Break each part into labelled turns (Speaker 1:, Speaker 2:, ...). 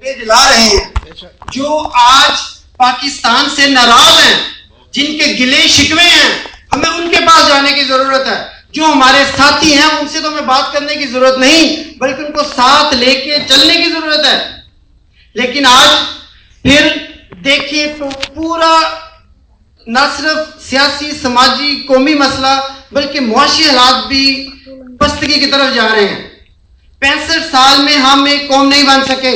Speaker 1: جلا رہے ہیں، جو آج پاکستان سے ناراض ہیں، جن کے گلے شکوے ہیں، ہمیں ان کے پاس جانے کی ضرورت ہے. جو ہمارے ساتھی ہیں ان سے تو ہمیں بات کرنے کی ضرورت نہیں، بلکہ ان کو ساتھ لے کے چلنے کی ضرورت ہے. لیکن آج پھر دیکھیے تو پورا نہ صرف سیاسی، سماجی، قومی مسئلہ بلکہ معاشی حالات بھی پستگی کی طرف جا رہے ہیں. 65 سال میں ہم ایک قوم نہیں بن سکے.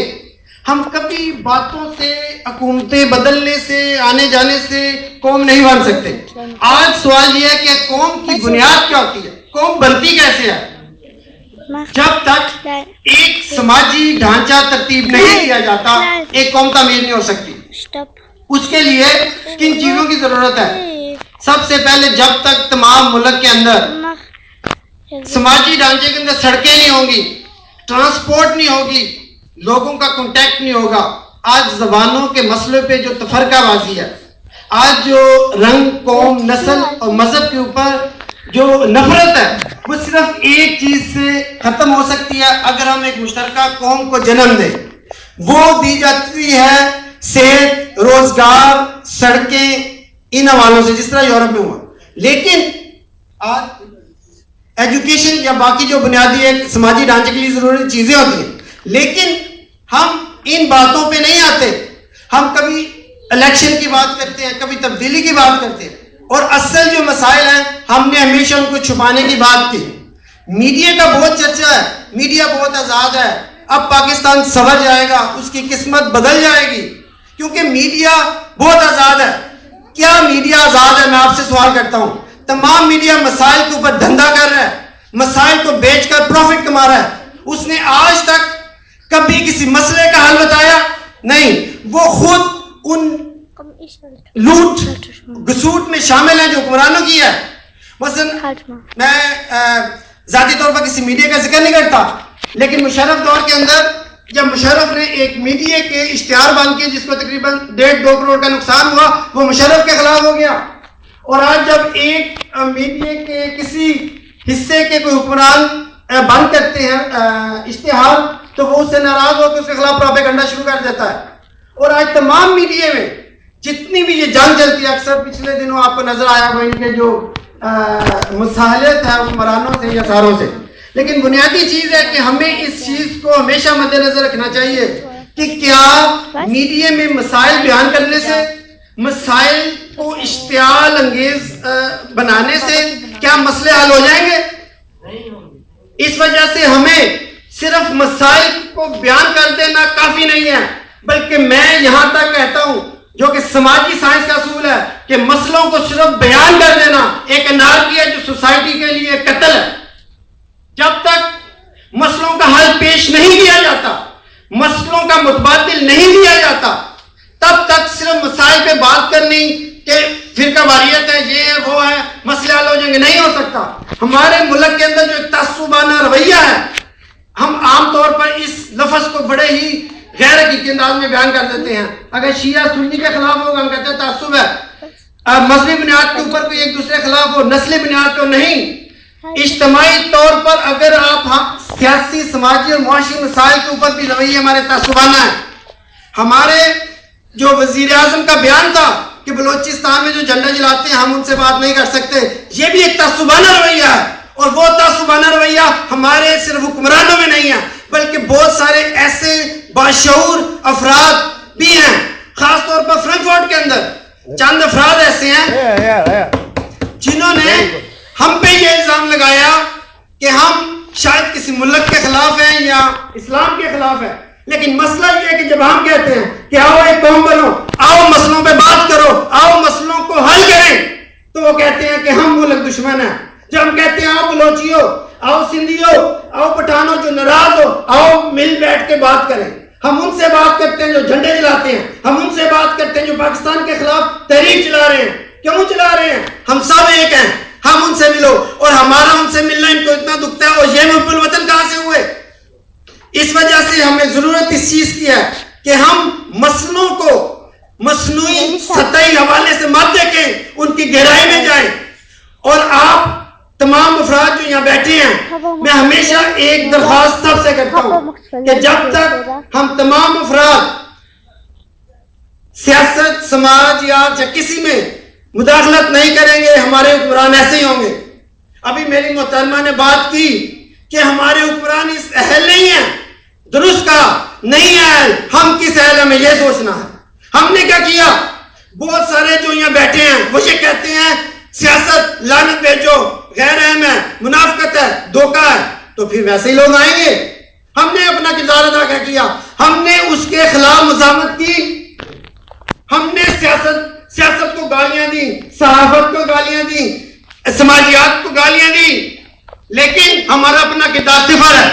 Speaker 1: ہم کبھی باتوں سے، حکومتیں بدلنے سے، آنے جانے سے قوم نہیں بن سکتے. آج سوال یہ ہے کہ قوم کی بنیاد کیا ہوتی ہے، قوم بنتی کیسے ہے؟ جب تک ایک سماجی ڈھانچہ ترتیب نہیں کیا جاتا ایک قوم تعمیر نہیں ہو سکتی. اس کے لیے کن چیزوں کی ضرورت ہے؟ سب سے پہلے جب تک تمام ملک کے اندر سماجی ڈھانچے کے اندر سڑکیں نہیں ہوں گی، ٹرانسپورٹ نہیں ہوگی، لوگوں کا کنٹیکٹ نہیں ہوگا. آج زبانوں کے مسئلے پہ جو تفرقہ بازی ہے، آج جو رنگ، قوم، نسل اور مذہب کے اوپر جو نفرت ہے، وہ صرف ایک چیز سے ختم ہو سکتی ہے اگر ہم ایک مشترکہ قوم کو جنم دیں. وہ دی جاتی ہے صحت، روزگار، سڑکیں، ان حوالوں سے، جس طرح یورپ میں ہوا. لیکن آج ایجوکیشن یا باقی جو بنیادی ایک سماجی ڈھانچے کے لیے ضروری چیزیں ہوتی ہیں، لیکن ہم ان باتوں پہ نہیں آتے. ہم کبھی الیکشن کی بات کرتے ہیں، کبھی تبدیلی کی بات کرتے ہیں، اور اصل جو مسائل ہیں ہم نے ہمیشہ ان کو چھپانے کی بات کی. میڈیا کا بہت چرچا ہے، میڈیا بہت آزاد ہے. اب پاکستان سنور جائے گا، اس کی قسمت بدل جائے گی، کیونکہ میڈیا بہت آزاد ہے. کیا میڈیا آزاد ہے؟ میں آپ سے سوال کرتا ہوں. تمام میڈیا مسائل کے اوپر دھندا کر رہا ہے، مسائل کو بیچ کر پروفٹ کما رہا ہے. اس نے آج تک کبھی کسی مسئلے کا حل بتایا نہیں. وہ خود ان لوٹ گسوٹ میں شامل ہیں جو حکمرانوں کی ہے. مثلا میں ذاتی طور پر کسی میڈیا کا ذکر نہیں کرتا، لیکن مشرف دور کے اندر جب مشرف نے ایک میڈیا کے اشتہار بند کیے جس کو تقریباً 1.5-2 کروڑ کا نقصان ہوا، وہ مشرف کے خلاف ہو گیا. اور آج جب ایک میڈیا کے کسی حصے کے کوئی حکمران بند کرتے ہیں اشتہار، تو وہ اس سے ناراض ہو کے اس کے خلاف پروپیگنڈا شروع کر دیتا ہے. اور آج تمام میڈیا میں جتنی بھی یہ جنگ چلتی ہے، اکثر پچھلے دنوں آپ کو نظر آیا وہ ان کے جو مساحلت ہے حکمرانوں سے یا ساروں سے. لیکن بنیادی چیز ہے کہ ہمیں اس چیز کو ہمیشہ مد نظر رکھنا چاہیے کہ کیا میڈیا میں مسائل بیان کرنے سے، مسائل کو اشتعال انگیز بنانے سے کیا مسئلے حل ہو جائیں گے؟ اس وجہ سے ہمیں صرف مسائل کو بیان کر دینا کافی نہیں ہے، بلکہ میں یہاں تک کہتا ہوں جو کہ سماجی سائنس کا اصول ہے کہ مسئلوں کو صرف بیان کر دینا ایک انارکی ہے جو سوسائٹی کے لیے قتل ہے. جب تک مسئلوں کا حل پیش نہیں کیا جاتا، مسئلوں کا متبادل نہیں دیا جاتا، تب تک صرف مسائل پہ بات کرنی کہ فرقہ واریت ہے، یہ ہے، وہ ہے، مسئلے حل ہو جائیں گے، نہیں ہو سکتا. ہمارے ملک کے اندر جو تعصبانہ رویہ ہے، ہم عام طور پر اس لفظ کو بڑے ہی غیر حقیقی انداز میں بیان کر دیتے ہیں. اگر شیعہ سنی کے خلاف ہوگا ہم کہتے ہیں تعصب ہے. مذہبی بنیاد کے اوپر کوئی ایک دوسرے کے خلاف ہو، نسلی بنیاد پر نہیں. اجتماعی طور پر اگر آپ سیاسی، سماجی اور معاشی مسائل کے اوپر بھی رویے ہمارے تعصبانہ ہیں. ہمارے جو وزیر اعظم کا بیان تھا کہ بلوچستان میں جو جھنڈا جلاتے ہیں ہم ان سے بات نہیں کر سکتے، یہ بھی ایک تعصبانہ رویہ ہے. اور وہ تعصبانہ رویہ ہمارے صرف حکمرانوں میں نہیں ہے، بلکہ بہت سارے ایسے باشعور افراد بھی ہیں. خاص طور پر فرینکفرٹ کے اندر چند افراد ایسے ہیں جنہوں نے ہم پہ یہ الزام لگایا کہ ہم شاید کسی ملک کے خلاف ہیں یا اسلام کے خلاف ہیں. لیکن مسئلہ یہ ہے کہ جب ہم کہتے ہیں کہ آؤ ایک قوم بنو، آؤ مسئلوں پہ بات کرو، آؤ مسئلوں کو حل کریں، تو وہ کہتے ہیں کہ ہم ملک دشمن ہیں. جب ہم کہتے ہیں آؤ بلوچیو، آؤ سندھیو، آؤ پٹھانو جو ناراض ہو، آؤ مل بیٹھ کے بات کریں، ہم ان سے بات کرتے ہیں جو جھنڈے جلاتے ہیں، ہم ان سے بات کرتے ہیں جو پاکستان کے خلاف تحریک چلا رہے ہیں. کیوں چلا رہے ہیں؟ ہم سب ایک ہیں، ہم ان سے ملو. اور ہمارا ان سے ملنا ان کو اتنا دکھتا ہے، اور یہ محب الوطن کہاں سے ہوئے؟ اس وجہ سے ہمیں ضرورت اس چیز کی ہے کہ ہم مسئلوں کو مصنوعی سطحی حوالے سے مت دیکھیں، ان کی گہرائی میں جائیں. اور آپ تمام افراد جو یہاں بیٹھے ہیں، میں ہمیشہ ایک درخواست سب سے کرتا ہوں کہ جب تک ہم تمام افراد سیاست، سماجیات یا کسی میں مداخلت نہیں کریں گے، ہمارے حکمران ایسے ہی ہوں گے. ابھی میری محترمہ نے بات کی کہ ہمارے حکمران اس اہل نہیں ہیں. درست کہا، نہیں اہل. ہم کس اہل؟ ہمیں یہ سوچنا ہے. ہم نے کیا کیا؟ بہت سارے جو یہاں بیٹھے ہیں وہ یہ کہتے ہیں سیاست لعنت بھیجو، غیر اہم ہے، منافقت ہے، دھوکہ ہے. تو پھر ویسے ہی لوگ آئیں گے. ہم نے اپنا کردار ادا کیا کیا؟ ہم نے اس کے خلاف مزاحمت کی. ہم نے سیاست کو گالیاں دی، صحافت کو گالیاں دی، سماجیات کو گالیاں دی، لیکن ہمارا اپنا کردار صفر ہے.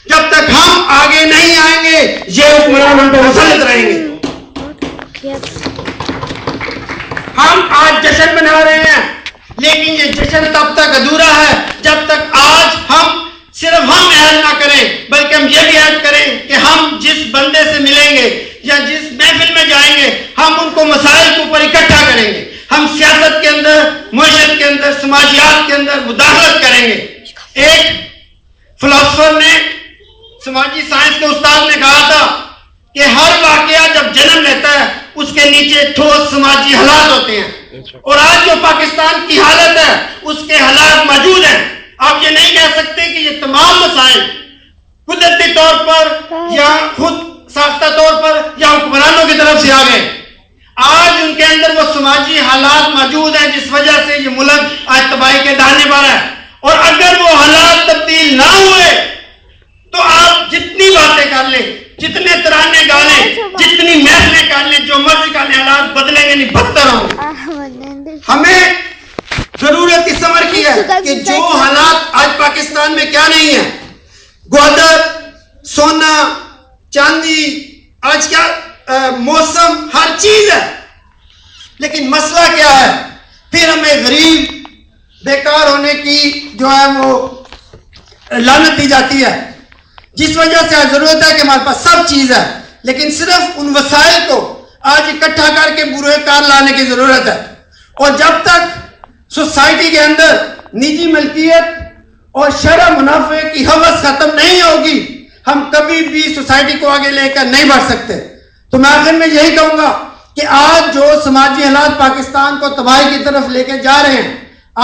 Speaker 1: جب تک ہم آگے نہیں آئیں گے یہ حکمران ہم پہ مسلط رہیں گے. ہم آج جشن منا رہے ہیں، لیکن یہ جشن تب تک ادھورا ہے جب تک آج ہم صرف ہم عہد نہ کریں، بلکہ ہم یہ بھی عہد کریں کہ ہم جس بندے سے ملیں گے یا جس محفل میں جائیں گے ہم ان کو مسائل کے اوپر اکٹھا کریں گے. ہم سیاست کے اندر، معیشت کے اندر، سماجیات کے اندر مداخلت کریں گے. ایک فلسفر نے، سماجی سائنس کے استاد نے کہا تھا کہ ہر واقعہ جب جنم لیتا ہے اس کے نیچے ٹھوس سماجی حالات ہوتے ہیں، اور آج جو پاکستان کی حالت ہے اس کے حالات موجود ہیں. آپ یہ نہیں کہہ سکتے کہ یہ تمام مسائل قدرتی طور پر یا خود ساختہ طور پر یا حکمرانوں کی طرف سے آ گئے. آج ان کے اندر وہ سماجی حالات موجود ہیں جس وجہ سے یہ ملک آج تباہی کے دہانے پر ہے. اور اگر وہ حالات تبدیل نہ ہوئے تو آپ جتنی باتیں کر لیں، جتنے ترانے گا لیں، جتنی محفلیں کر لیں، جو مرضی کا لیں، حالات بدلیں گے نہیں، بدتر ہوں گے. ہمیں ضرورت اس عمر کی ہے کہ جو حالات آج پاکستان میں کیا نہیں ہے، گوہر، سونا، چاندی، آج کیا موسم، ہر چیز ہے، لیکن مسئلہ کیا ہے؟ پھر ہمیں غریب بیکار ہونے کی جو ہے وہ لعنت دی جاتی ہے، جس وجہ سے آج ضرورت ہے کہ ہمارے پاس سب چیز ہے، لیکن صرف ان وسائل کو آج اکٹھا کر کے بروئے کار لانے کی ضرورت ہے. اور جب تک سوسائٹی کے اندر نجی ملکیت اور شرع منافع کی ہوس ختم نہیں ہوگی ہم کبھی بھی سوسائٹی کو آگے لے کر نہیں بڑھ سکتے. تو میں آخر میں یہی کہوں گا کہ آج جو سماجی حالات پاکستان کو تباہی کی طرف لے کے جا رہے ہیں،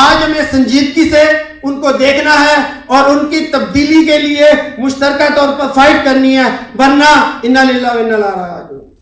Speaker 1: آج ہمیں سنجیدگی سے ان کو دیکھنا ہے اور ان کی تبدیلی کے لیے مشترکہ طور پر فائٹ کرنی ہے، ورنہ انا للہ و انا الیہ راجعون.